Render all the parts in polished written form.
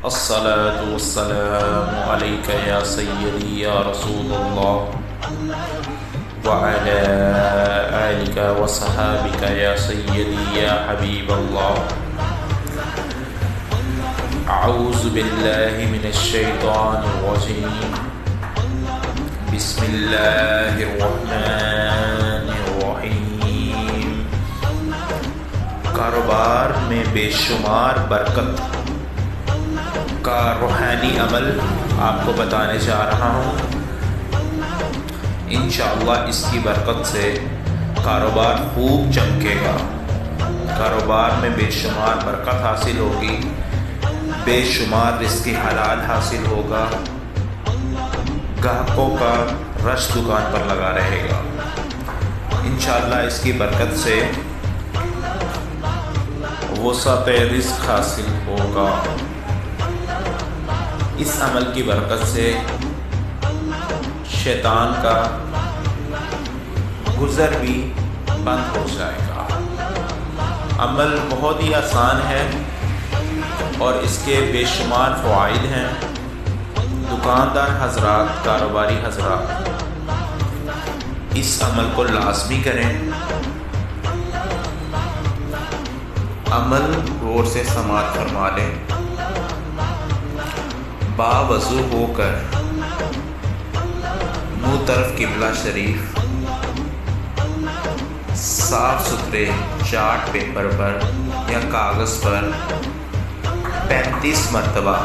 الصلاة والسلام عليك يا سيدي يا رسول الله وعلى آلك وصحابك يا سيدي يا حبيب الله. أعوذ بالله من الشيطان الرجيم. بسم الله الرحمن الرحیم. کاروبار میں بے شمار برکت کا روحانی عمل آپ کو بتانے جا رہا ہوں. انشاءاللہ اس کی برکت سے کاروبار خوب چمکے گا. کاروبار میں بے شمار برکت حاصل ہوگی، بے شمار رزق حلال حاصل ہوگا، گاہکوں کا رش دکان پر لگا رہے گا. انشاءاللہ اس کی برکت سے وسعت رزق حاصل ہوگا. اس عمل کی برکت سے شیطان کا گزر بھی بند ہو جائے گا. عمل بہت ہی آسان ہے اور اس کے بے شمار فوائد ہیں. دکاندار حضرات، کاروباری حضرات، اس عمل کو لازمی کریں. عمل غور سے سماعت فرما لیں. باوضو ہو کر منہ طرف قبلہ شریف صاف ستھرے چارٹ پیپر پر یا کاغذ پر 35 مرتبہ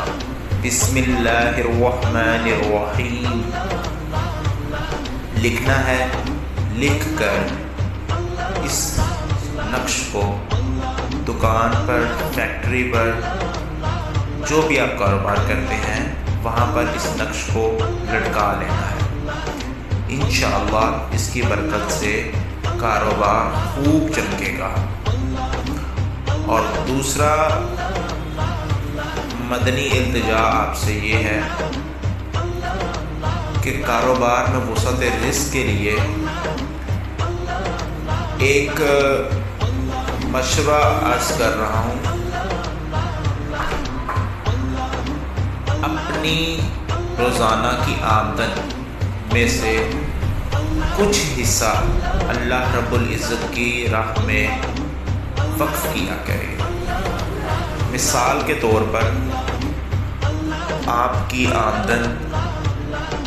بسم اللہ الرحمن الرحیم لکھنا ہے. لکھ کر اس نقش کو دکان پر، فیکٹری پر، جو بھی آپ کاروبار کرتے ہیں وہاں پر اس نقش کو لٹکا لینا ہے. انشاءاللہ اس کی برکت سے کاروبار خوب چمکے گا. اور دوسرا مدنی التجا آپ سے یہ ہے کہ کاروبار میں وسعت رزق کے لیے ایک مشورہ عرض کر رہا ہوں. اپنی روزانہ کی آمدن میں سے کچھ حصہ اللہ رب العزت کی راہ میں وقف کیا کرے. مثال کے طور پر آپ کی آمدن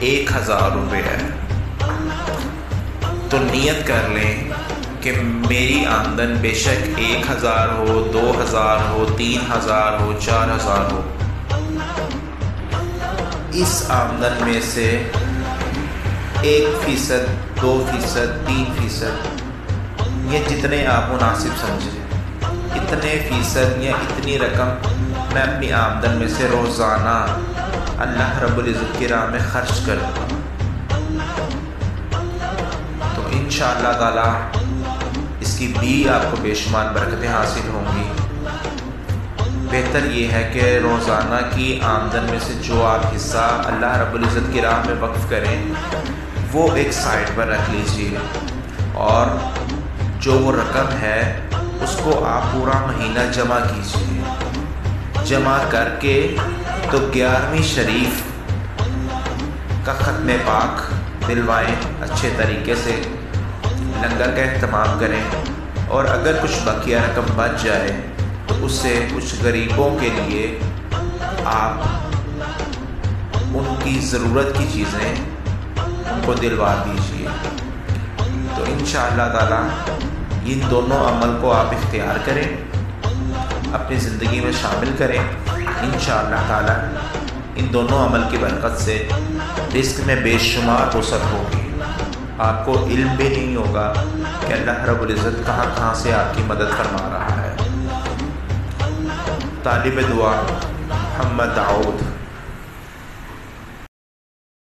1000 روپے ہے تو نیت کر لیں کہ میری آمدن بے شک 1000 ہو، 2000 ہو، 3000 ہو، 4000 ہو. اس آمدن میں سے 1%، 2%، 3% یہ جتنے آپ مناسب سمجھیں، اتنے فیصد یا اتنی رقم میں اپنی آمدن میں سے روزانہ اللہ رب العزت کی راہ میں خرچ کروں گا. تو انشاءاللہ تعالی اس کی بھی آپ کو بے شمار برکتیں حاصل ہوں گی. بہتر یہ ہے کہ روزانہ کی آمدن میں سے جو آپ حصہ اللہ رب العزت کی راہ میں وقف کریں وہ ایک سائڈ پر رکھ لیجئے، اور جو وہ رقم ہے اس کو آپ پورا مہینہ جمع کیجئے. جمع کر کے تو 11ویں شریف کا ختم پاک دلوائیں، اچھے طریقے سے لنگر کا اہتمام کریں، اور اگر کچھ بقیہ رقم بچ جائے تو اس سے کچھ غریبوں کے لیے آپ ان کی ضرورت کی چیزیں ان کو دلوا دیجیے. تو انشاءاللہ تعالی ان دونوں عمل کو آپ اختیار کریں، اپنی زندگی میں شامل کریں. انشاءاللہ تعالی ان دونوں عمل کی برکت سے رزق میں بے شمار وسعت ہوگی. آپ کو علم بھی نہیں ہوگا کہ اللہ رب العزت کہاں کہاں سے آپ کی مدد فرما رہا ہے. طالب دعا محمد داؤد.